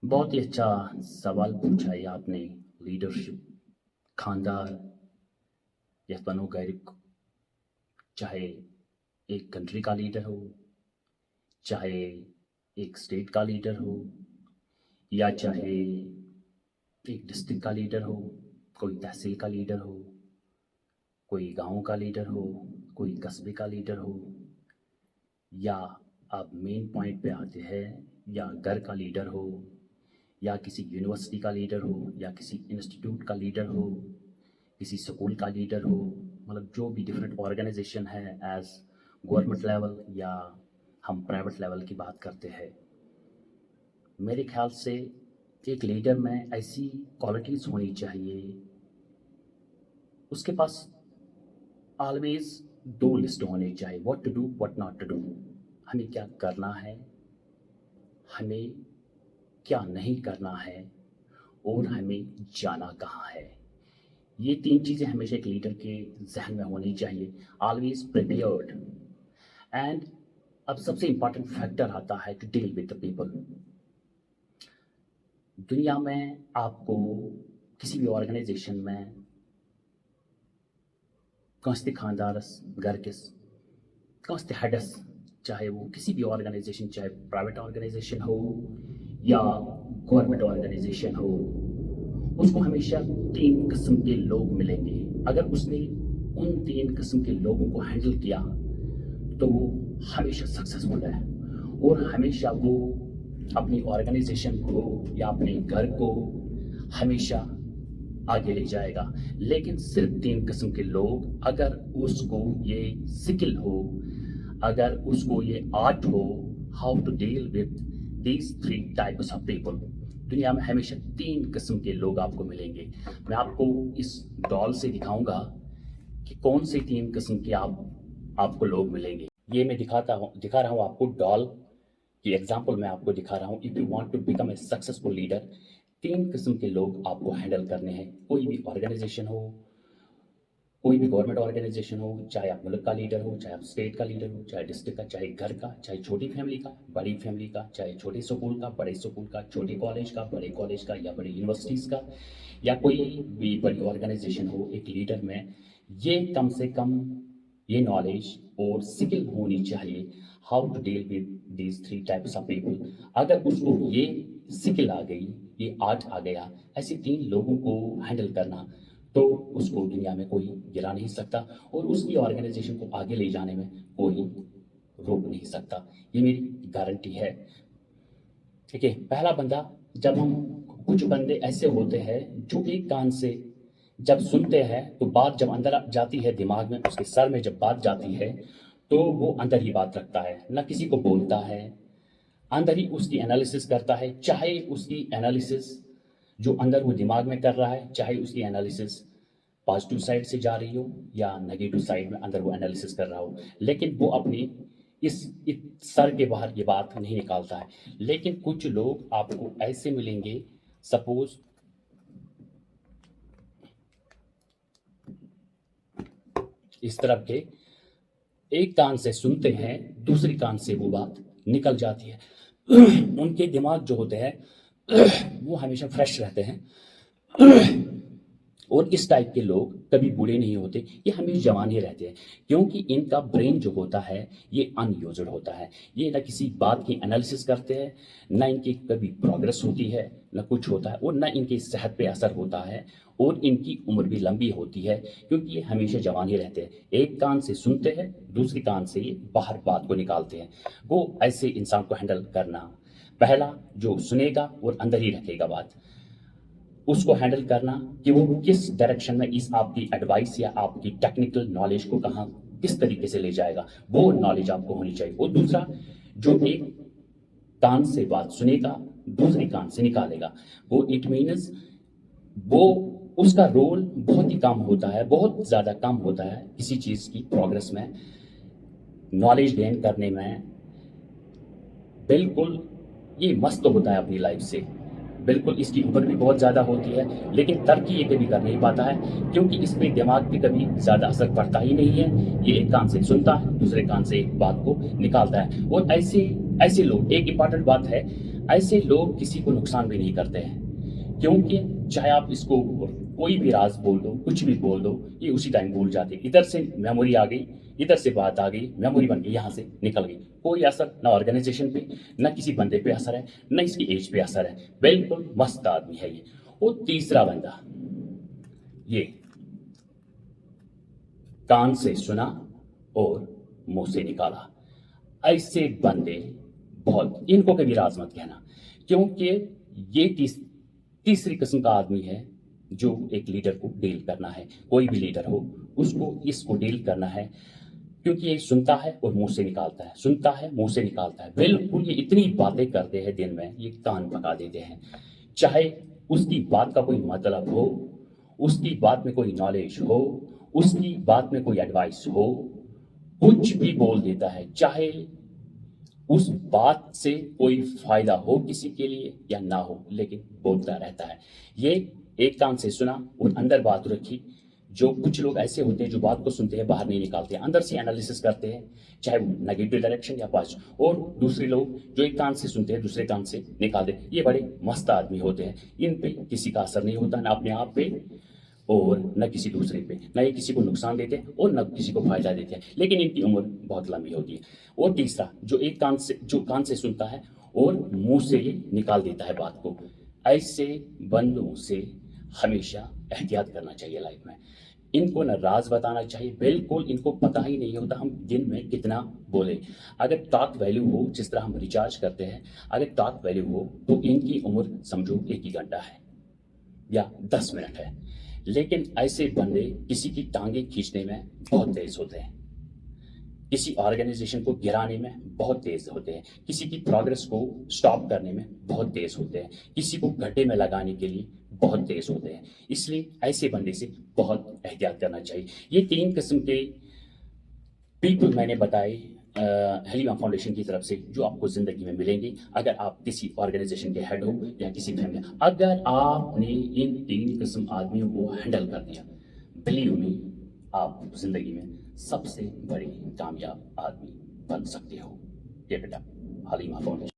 बहुत ही अच्छा सवाल पूछा है आपने। लीडरशिप खानदार या तनो गैरिक, चाहे एक कंट्री का लीडर हो, चाहे एक स्टेट का लीडर हो, या चाहे एक डिस्ट्रिक्ट का लीडर हो, कोई तहसील का लीडर हो, कोई गांव का लीडर हो, कोई कस्बे का लीडर हो, या आप मेन पॉइंट पे आते हैं, या घर का लीडर हो, या किसी यूनिवर्सिटी का लीडर हो, या किसी इंस्टीट्यूट का लीडर हो, किसी स्कूल का लीडर हो, मतलब जो भी डिफरेंट ऑर्गेनाइजेशन है एज गवर्नमेंट लेवल या हम प्राइवेट लेवल की बात करते हैं। मेरे ख्याल से एक लीडर में ऐसी क्वालिटीज़ होनी चाहिए, उसके पास ऑलवेज दो लिस्ट होने चाहिए, what to do what not to do. हमें क्या करना है, हमें क्या नहीं करना है, और हमें जाना कहाँ है। ये तीन चीज़ें हमेशा एक लीडर के जहन में होनी चाहिए, ऑलवेज प्रिपेयर्ड। एंड अब सबसे इंपॉर्टेंट फैक्टर आता है to deal with the people. दुनिया में आपको किसी भी ऑर्गेनाइजेशन में कौनसे खानदारस घर किस कौनसे हेडस, चाहे वो किसी भी ऑर्गेनाइजेशन, चाहे प्राइवेट ऑर्गेनाइजेशन हो या गवर्नमेंट ऑर्गेनाइजेशन हो, उसको हमेशा तीन किस्म के लोग मिलेंगे। अगर उसने उन तीन किस्म के लोगों को हैंडल किया तो वो हमेशा सक्सेसफुल है, और हमेशा वो अपनी ऑर्गेनाइजेशन को या अपने घर को हमेशा आगे ले जाएगा। लेकिन सिर्फ तीन किस्म के लोग, अगर उसको ये स्किल हो, अगर उसको ये आर्ट हो, how to deal with these three types of people, दुनिया में हमेशा तीन किस्म के लोग आपको मिलेंगे। मैं आपको इस डॉल से दिखाऊंगा कि कौन से तीन किस्म के आपको लोग मिलेंगे। ये मैं दिखा रहा हूँ आपको डॉल की एग्जाम्पल मैं आपको दिखा रहा हूँ। If you want to become a successful leader, तीन किस्म के लोग आपको हैंडल करने हैं। कोई भी ऑर्गेनाइजेशन हो, कोई भी गवर्नमेंट ऑर्गेनाइजेशन हो, चाहे आप मुल्क का लीडर हो, चाहे आप स्टेट का लीडर हो, चाहे डिस्ट्रिक्ट का, चाहे घर का, चाहे छोटी फैमिली का, बड़ी फैमिली का, चाहे छोटे स्कूल का, बड़े स्कूल का, छोटे कॉलेज का, बड़े कॉलेज का, या बड़ी यूनिवर्सिटीज़ का, या कोई भी बड़ी ऑर्गेनाइजेशन हो, एक लीडर में ये कम से कम ये नॉलेज और स्किल होनी चाहिए, how to deal with these three types of people. अगर उसको ये स्किल आ गई, ये आर्ट आ गया, ऐसे तीन लोगों को हैंडल करना, तो उसको दुनिया में कोई गिरा नहीं सकता, और उसकी ऑर्गेनाइजेशन को आगे ले जाने में कोई रोक नहीं सकता। ये मेरी गारंटी है। ठीक है, पहला बंदा, जब हम कुछ बंदे ऐसे होते हैं जो एक कान से जब सुनते हैं तो बात जब अंदर जाती है दिमाग में, उसके सर में जब बात जाती है तो वो अंदर ही बात रखता है, ना किसी को बोलता है, अंदर ही उसकी एनालिसिस करता है। चाहे उसकी एनालिसिस जो अंदर वो दिमाग में कर रहा है, चाहे उसकी एनालिसिस पॉजिटिव साइड से जा रही हो या नेगेटिव साइड में अंदर वो एनालिसिस कर रहा हो, लेकिन वो अपनी इस सर के बाहर ये बात नहीं निकालता है। लेकिन कुछ लोग आपको ऐसे मिलेंगे, सपोज इस तरफ के, एक कान से सुनते हैं, दूसरी कान से वो बात निकल जाती है। उनके दिमाग जो होते हैं वो हमेशा फ्रेश रहते हैं, और इस टाइप के लोग कभी बूढ़े नहीं होते, ये हमेशा जवान ही रहते हैं, क्योंकि इनका ब्रेन जो होता है ये अनयूज्ड होता है। ये ना किसी बात की एनालिसिस करते हैं, ना इनकी कभी प्रोग्रेस होती है, ना कुछ होता है, और ना इनकी सेहत पे असर होता है, और इनकी उम्र भी लंबी होती है, क्योंकि ये हमेशा जवान ही रहते हैं। एक कान से सुनते हैं, दूसरी कान से ये बाहर बात को निकालते हैं। वो ऐसे इंसान को हैंडल करना, पहला जो सुनेगा और अंदर ही रखेगा बात, उसको हैंडल करना कि वो किस डायरेक्शन में इस आपकी एडवाइस या आपकी टेक्निकल नॉलेज को कहाँ किस तरीके से ले जाएगा, वो नॉलेज आपको होनी चाहिए। और दूसरा जो एक कान से बात सुनेगा, दूसरी कान से निकालेगा, वो इट मीन्स वो उसका रोल बहुत ही कम होता है, बहुत ज़्यादा कम होता है किसी चीज़ की प्रोग्रेस में, नॉलेज गेन करने में। बिल्कुल ये मस्त होता है अपनी लाइफ से, बिल्कुल इसकी उम्र भी बहुत ज़्यादा होती है, लेकिन तरक्की ये कभी कर नहीं पाता है, क्योंकि इस पे दिमाग पे कभी ज़्यादा असर पड़ता ही नहीं है। ये एक कान से सुनता है, दूसरे कान से एक बात को निकालता है। और ऐसे ایسے لوگ، ایک امپارٹنٹ بات ہے، ایسے لوگ کسی کو نقصان بھی نہیں کرتے ہیں، کیونکہ چاہے آپ اس کو کوئی بھی راز بول دو، کچھ بھی بول دو، یہ اسی ٹائم بھول جاتے، ادھر سے میموری آ گئی، ادھر سے بات آ گئی، میموری بن گئی، یہاں سے نکل گئی، کوئی اثر نہ آرگنائزیشن پہ، نہ کسی بندے پہ اثر ہے، نہ اس کی ایج پہ اثر ہے، بالکل مست آدمی ہے یہ۔ اور تیسرا بندہ، یہ کان سے سنا اور منہ سے نکالا، ایسے بندے بہت، ان کو کبھی راز مت کہنا، کیونکہ یہ تیسری قسم کا آدمی ہے جو ایک لیڈر کو ڈیل کرنا ہے، کوئی بھی لیڈر ہو اس کو اس کو ڈیل کرنا ہے، کیونکہ یہ سنتا ہے اور منہ سے نکالتا ہے، سنتا ہے منہ سے نکالتا ہے، بالکل یہ اتنی باتیں کرتے ہیں دن میں، یہ کان پکا دیتے ہیں، چاہے اس کی بات کا کوئی مطلب ہو، اس کی بات میں کوئی نالج ہو، اس کی بات میں کوئی ایڈوائس ہو، کچھ بھی بول دیتا ہے، چاہے اس بات سے کوئی فائدہ ہو کسی کے لیے یا نہ ہو، لیکن بولتا رہتا ہے۔ یہ ایک کان سے سنا اور اندر بات رکھی، جو کچھ لوگ ایسے ہوتے ہیں جو بات کو سنتے ہیں باہر نہیں نکالتے، اندر سے انالیسس کرتے ہیں، چاہے وہ نیگیٹو ڈائریکشن یا پازیٹو، اور دوسرے لوگ جو ایک کان سے سنتے ہیں دوسرے کان سے نکالتے ہیں، یہ بڑے مست آدمی ہوتے ہیں، ان پہ کسی کا اثر نہیں ہوتا، نہ اپنے آپ پہ اور نہ کسی دوسرے پہ، نہ یہ کسی کو نقصان دیتے ہیں اور نہ کسی کو فائدہ دیتے ہیں، لیکن ان کی عمر بہت لمبی ہوتی ہے۔ اور تیسرا، جو کان سے سنتا ہے اور منہ سے ہی نکال دیتا ہے بات کو، ایسے بندوں سے ہمیشہ احتیاط کرنا چاہیے لائف میں، ان کو نہ راز بتانا چاہیے، بالکل ان کو پتہ ہی نہیں ہوتا ہم دن میں کتنا بولیں، اگر ٹاک ویلیو ہو جس طرح ہم ریچارج کرتے ہیں، اگر ٹاک ویلیو ہو تو ان کی عمر سمجھو 1 گھنٹہ ہے یا 10 منٹ ہے، لیکن ایسے بندے کسی کی ٹانگیں کھینچنے میں بہت تیز ہوتے ہیں، کسی آرگنائزیشن کو گرانے میں بہت تیز ہوتے ہیں، کسی کی پروگرس کو سٹاپ کرنے میں بہت تیز ہوتے ہیں، کسی کو گھٹے میں لگانے کے لیے بہت تیز ہوتے ہیں، اس لیے ایسے بندے سے بہت احتیاط کرنا چاہیے۔ یہ 3 قسم کے پیپل میں نے بتائے حلیمہ فاؤنڈیشن کی طرف سے، جو آپ کو زندگی میں ملیں گے اگر آپ کسی آرگنائزیشن کے ہیڈ ہو یا کسی فیملی، اگر آپ نے ان 3 قسم آدمیوں کو ہینڈل کر دیا، بلیو می، آپ زندگی میں سب سے بڑی کامیاب آدمی بن سکتے ہو۔ یہ بیٹا حلیمہ فاؤنڈیشن۔